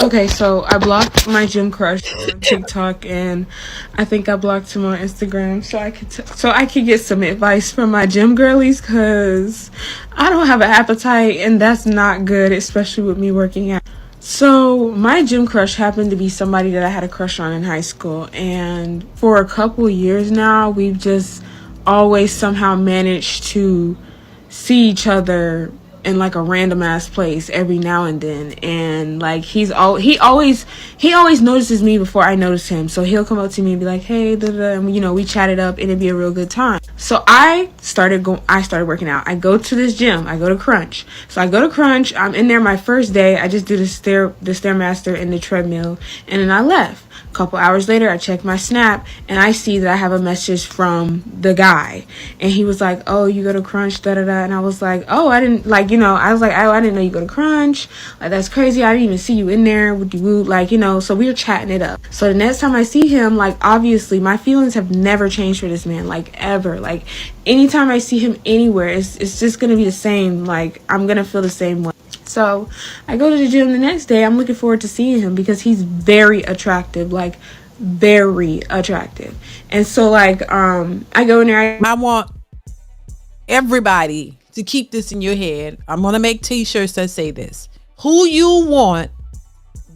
Okay, so I blocked my gym crush on TikTok, and I think I blocked him on Instagram, so I could get some advice from my gym girlies, cause I don't have an appetite, and that's not good, especially with me working out. So my gym crush happened to be somebody that I had a crush on in high school, and for a couple years now, we've just always somehow managed to see each other in like a random ass place every now and then, and like he always notices me before I notice him, so he'll come up to me and be like, hey, da, da, and we chat it up, and it'd be a real good time. So I started working out. I go to this gym. I go to Crunch. So I go to Crunch. I'm in there my first day. I just do the Stairmaster and the treadmill, and then I left. A couple hours later, I check my Snap, and I see that I have a message from the guy, and he was like, oh, you go to Crunch, da da da, and I was like, oh, I didn't, I was like, oh, I didn't know you go to Crunch, like, that's crazy, I didn't even see you in there, with the woo, so we were chatting it up. So the next time I see him, like, obviously, my feelings have never changed for this man, like, ever, like, anytime I see him anywhere, it's just gonna be the same, like, I'm gonna feel the same way. So I go to the gym the next day. I'm looking forward to seeing him because he's very attractive, like very attractive. And so like I go in there. I want everybody to keep this in your head. I'm gonna make t-shirts that say this: who you want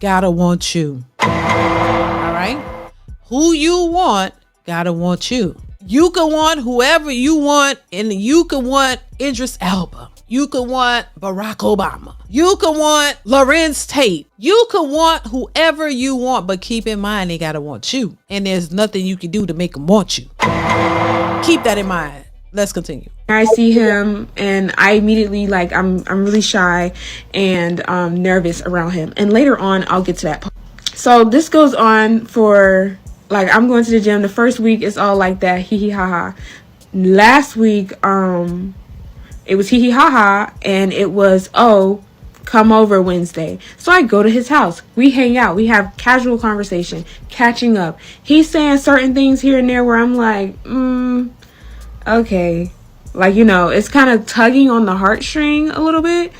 gotta want you. All right, who you want gotta want you. You can want whoever you want, and you can want Idris Elba. You can want Barack Obama. You can want Lorenz Tate. You can want whoever you want, but keep in mind they gotta want you, and there's nothing you can do to make them want you. Keep that in mind. Let's continue. I see him, and I immediately I'm really shy and nervous around him. And later on, I'll get to that part. So this goes on for I'm going to the gym. The first week it's all like that, hee hee ha ha. Last week, it was hee hee ha ha, and it was, oh, come over Wednesday. So I go to his house. We hang out. We have casual conversation, catching up. He's saying certain things here and there where I'm like, okay. It's kind of tugging on the heartstring a little bit.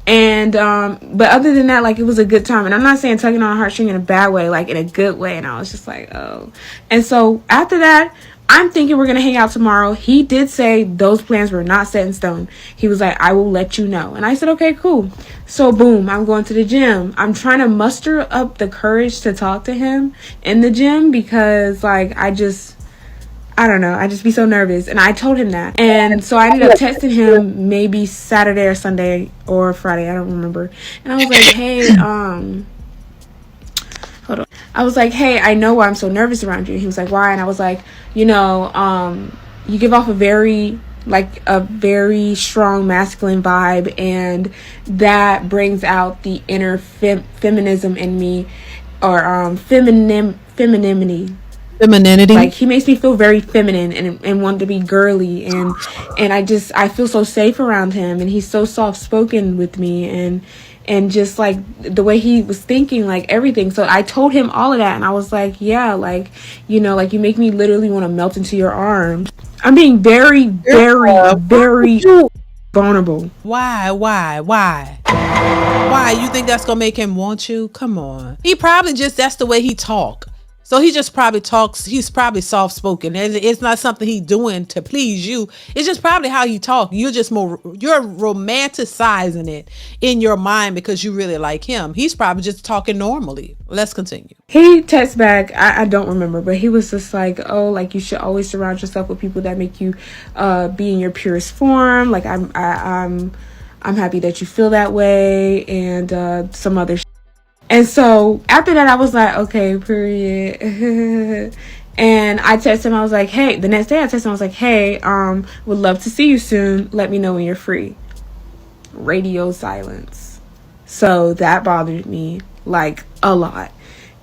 And, but other than that, it was a good time. And I'm not saying tugging on a heartstring in a bad way, in a good way. And I was just like, oh. And so after that, I'm thinking we're going to hang out tomorrow. He did say those plans were not set in stone. He was like, I will let you know. And I said, okay, cool. So boom, I'm going to the gym. I'm trying to muster up the courage to talk to him in the gym because I don't know. I just be so nervous. And I told him that. And so I ended up texting him maybe Saturday or Sunday or Friday. I don't remember. And I was like, hey, hold on. I was like, hey, I know why I'm so nervous around you. He was like, why? And I was like, you give off a very strong masculine vibe, and that brings out the inner feminism in me, or femininity. He makes me feel very feminine and want to be girly, and I feel so safe around him, and he's so soft spoken with me, and just the way he was thinking, everything. So I told him all of that, and I was like, yeah, you make me literally want to melt into your arms. I'm being very, very, very vulnerable. Why? You think that's gonna make him want you? Come on. He probably that's the way he talk. So he just probably talks, he's probably soft-spoken. It's not something he's doing to please you. It's just probably how he talks. You're romanticizing it in your mind because you really like him. He's probably just talking normally. Let's continue. He texts back, I don't remember, but he was just like, oh, you should always surround yourself with people that make you be in your purest form. I'm happy that you feel that way, and some other shit. And so after that, I was like, okay, period. And I texted him. I was like, hey, the next day I texted him. I was like, hey, would love to see you soon. Let me know when you're free. Radio silence. So that bothered me a lot.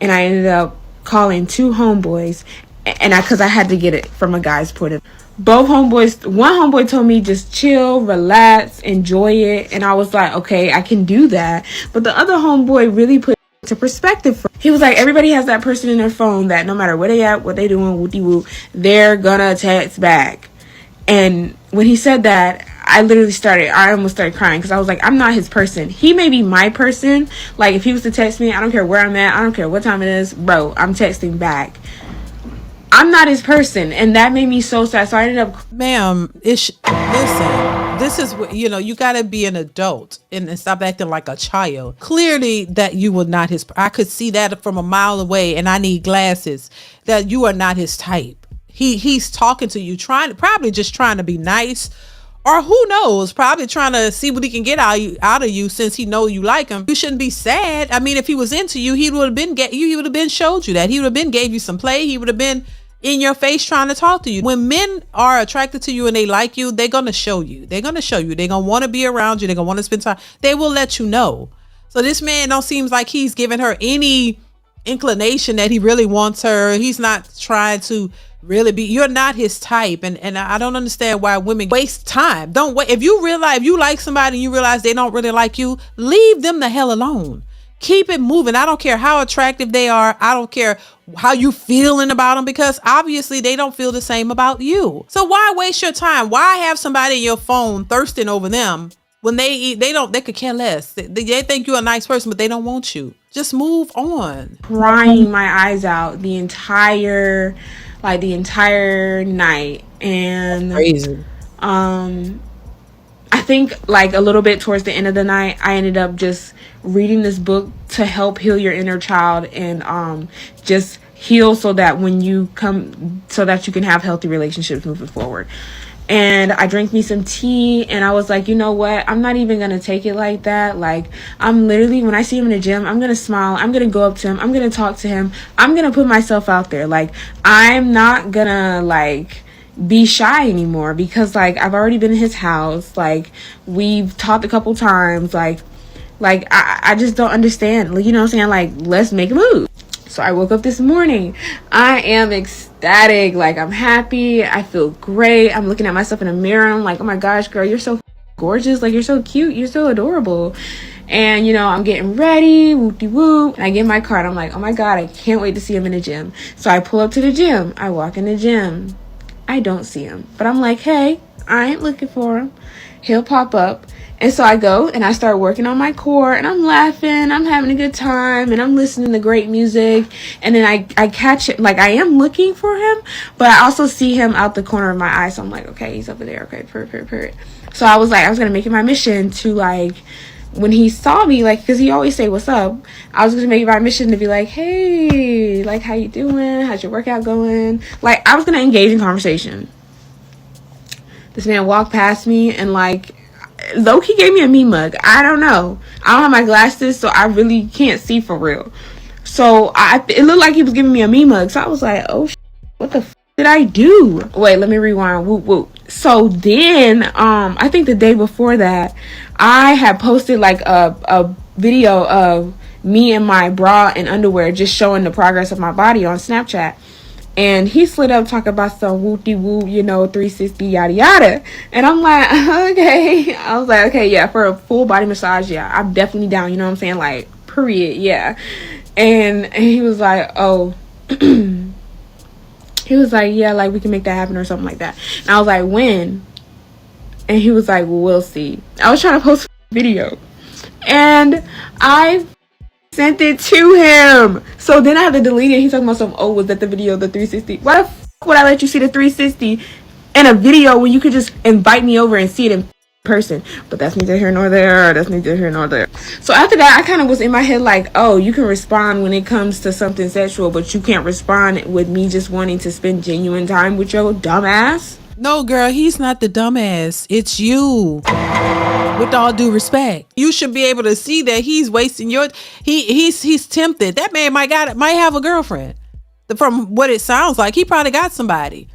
And I ended up calling two homeboys, and because I had to get it from a guy's point of view. Both homeboys, one homeboy told me just chill, relax, enjoy it. And I was like, okay, I can do that. But the other homeboy really put it into perspective. He was like, everybody has that person in their phone that no matter where they at, what they doing, whoopty whoop, they're gonna text back. And when he said that, I almost started crying because I was like, I'm not his person. He may be my person. Like, if he was to text me, I don't care where I'm at, I don't care what time it is, bro, I'm texting back. I'm not his person, and that made me so sad. So I ended up, ma'am, listen, this is what, you got to be an adult and stop acting like a child. Clearly that you were not his, I could see that from a mile away, and I need glasses, that you are not his type. He's talking to you, probably just trying to be nice, or who knows, probably trying to see what he can get out of you since he know you like him. You shouldn't be sad. I mean, if he was into you, he would have been showed you that. He would have been gave you some play. He would have been in your face trying to talk to you. When men are attracted to you and they like you, they're going to show you. They're going to want to be around you. They're going to want to spend time. They will let you know. So this man don't seem like he's giving her any inclination that he really wants her. He's not trying to really be. You're not his type, and I don't understand why women waste time. Don't wait. If you like somebody and you realize they don't really like you, leave them the hell alone. Keep it moving. I don't care how attractive they are. I don't care how you feeling about them, because obviously they don't feel the same about you. So why waste your time? Why have somebody in your phone thirsting over them when they could care less. They think you're a nice person, but they don't want you. Just move on. Crying my eyes out the entire night. And crazy. I think like a little bit towards the end of the night, I ended up just reading this book to help heal your inner child and just heal so that when you come, so that you can have healthy relationships moving forward. And I drank me some tea and I was like, you know what? I'm not even going to take it like that. Like, I'm literally, when I see him in the gym, I'm going to smile. I'm going to go up to him. I'm going to talk to him. I'm going to put myself out there. Like, I'm not going to like be shy anymore because like I've already been in his house. Like, we've talked a couple times. Like I just don't understand. Like, you know what I'm saying? Like, let's make a move. So I woke up this morning. I am ecstatic. Like, I'm happy. I feel great. I'm looking at myself in the mirror. I'm like, oh my gosh, girl, you're so gorgeous. Like, you're so cute. You're so adorable. And, you know, I'm getting ready. Whoop-de-whoop. And I get in my car and I'm like, oh my God, I can't wait to see him in the gym. So I pull up to the gym. I walk in the gym. I don't see him. But I'm like, hey, I ain't looking for him. He'll pop up. And so I go and I start working on my core and I'm laughing, I'm having a good time, and I'm listening to great music. And then I catch it, like I am looking for him, but I also see him out the corner of my eye. So I'm like, okay, he's over there. Okay, purr. So I was going to make it my mission to like, when he saw me, like, because he always say, what's up? I was going to make it my mission to be like, hey, like, how you doing? How's your workout going? Like, I was going to engage in conversation. This man walked past me and like, low-key gave me a me mug. I don't know. I don't have my glasses, so I really can't see for real. So it looked like he was giving me a me mug. So I was like, oh, what the did I do? Wait, let me rewind. Whoop, whoop. So then, I think the day before that, I had posted like a video of me in my bra and underwear just showing the progress of my body on Snapchat. And he slid up talking about some whoop-de-whoop, you know, 360, yada, yada. And I'm like, okay. I was like, okay, yeah, for a full body massage, yeah, I'm definitely down. You know what I'm saying? Like, period, yeah. And he was like, oh. He was like, yeah, like, we can make that happen or something like that. And I was like, when? And he was like, well, we'll see. I was trying to post a video. And I sent it to him. So then I had to delete it. He's talking about some, oh, was that the video of the 360? Why the would I let you see the 360 in a video when you could just invite me over and see it in person? But that's neither here nor there. That's neither here nor there. So after that, I kind of was in my head like, oh, you can respond when it comes to something sexual, but you can't respond with me just wanting to spend genuine time with your dumb ass. No, girl, he's not the dumbass. It's you. With all due respect, you should be able to see that he's wasting your. He's tempted. That man might have a girlfriend. From what it sounds like, he probably got somebody,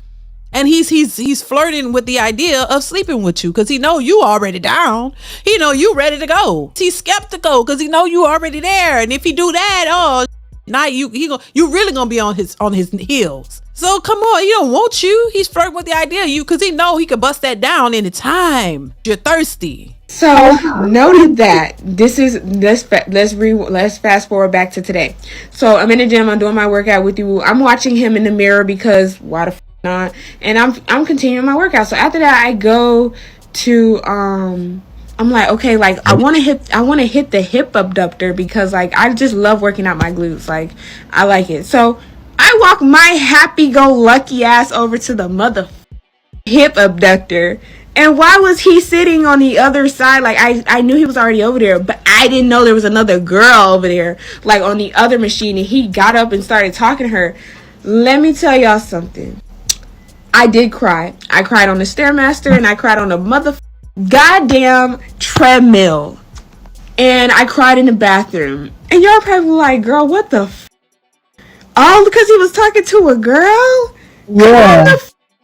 and he's flirting with the idea of sleeping with you because he know you already down. He know you ready to go. He's skeptical because he know you already there, and if he do that, oh, now you really gonna be on his heels. So come on, he don't want you. He's flirting with the idea of you because he know he could bust that down anytime. You're thirsty. So noted that this is let's fast forward back to today. So I'm in the gym. I'm doing my workout with you. I'm watching him in the mirror because why the not? And I'm continuing my workout. So after that, I go to I'm like, okay, like I want to hit the hip abductor because like I just love working out my glutes. Like I like it. So I walk my happy-go-lucky ass over to the mother hip abductor. And why was he sitting on the other side? Like I knew he was already over there, but I didn't know there was another girl over there, like on the other machine, and he got up and started talking to her. Let me tell y'all something. I did cry. I cried on the Stairmaster and I cried on the mother goddamn treadmill. And I cried in the bathroom. And y'all probably like, girl, what the all because he was talking to a girl? Yeah. Calm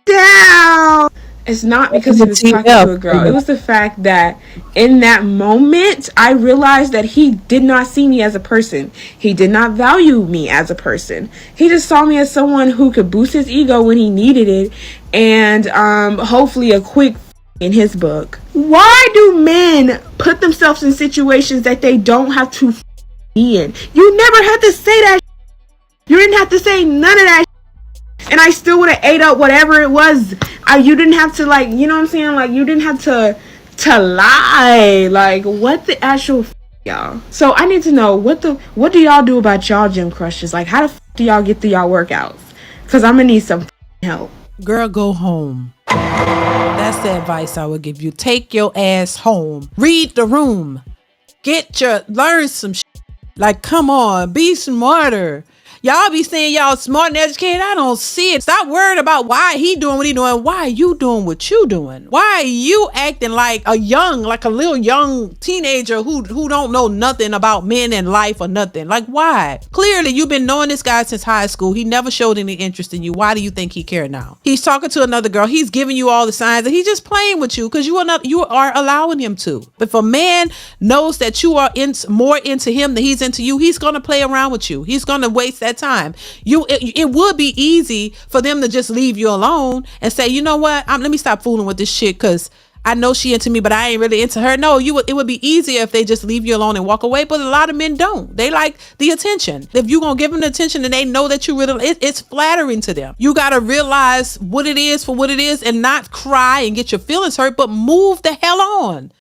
the down. It's not because he was talking to a girl. It was the fact that in that moment, I realized that he did not see me as a person. He did not value me as a person. He just saw me as someone who could boost his ego when he needed it, and hopefully a quick in his book. Why do men put themselves in situations that they don't have to be in? You never had to say that. You didn't have to say none of that. And I still would have ate up whatever it was. You didn't have to, like, you know what I'm saying? Like, you didn't have to lie. Like, what the actual y'all? So I need to know, what do y'all do about y'all gym crushes? Like, how the do y'all get through y'all workouts? Because I'm going to need some help. Girl, go home. That's the advice I would give you. Take your ass home. Read the room. Learn some shit. Like, come on, be smarter. Y'all be saying y'all smart and educated. I don't see it. Stop worrying about why he doing what he doing. Why are you doing what you doing? Why are you acting like a little young teenager who don't know nothing about men and life or nothing? Like, why? Clearly, you've been knowing this guy since high school. He never showed any interest in you. Why do you think he cared now? He's talking to another girl. He's giving you all the signs that he's just playing with you because you are allowing him to. If a man knows that you are more into him than he's into you, he's gonna play around with you. He's gonna waste that time. It would be easy for them to just leave you alone and say, you know what, let me stop fooling with this shit because I know she into me, but I ain't really into her. No, it would be easier if they just leave you alone and walk away. But a lot of men don't. They like the attention. If you gonna give them the attention and they know that you really, it's flattering to them. You gotta realize what it is for what it is and not cry and get your feelings hurt, but move the hell on.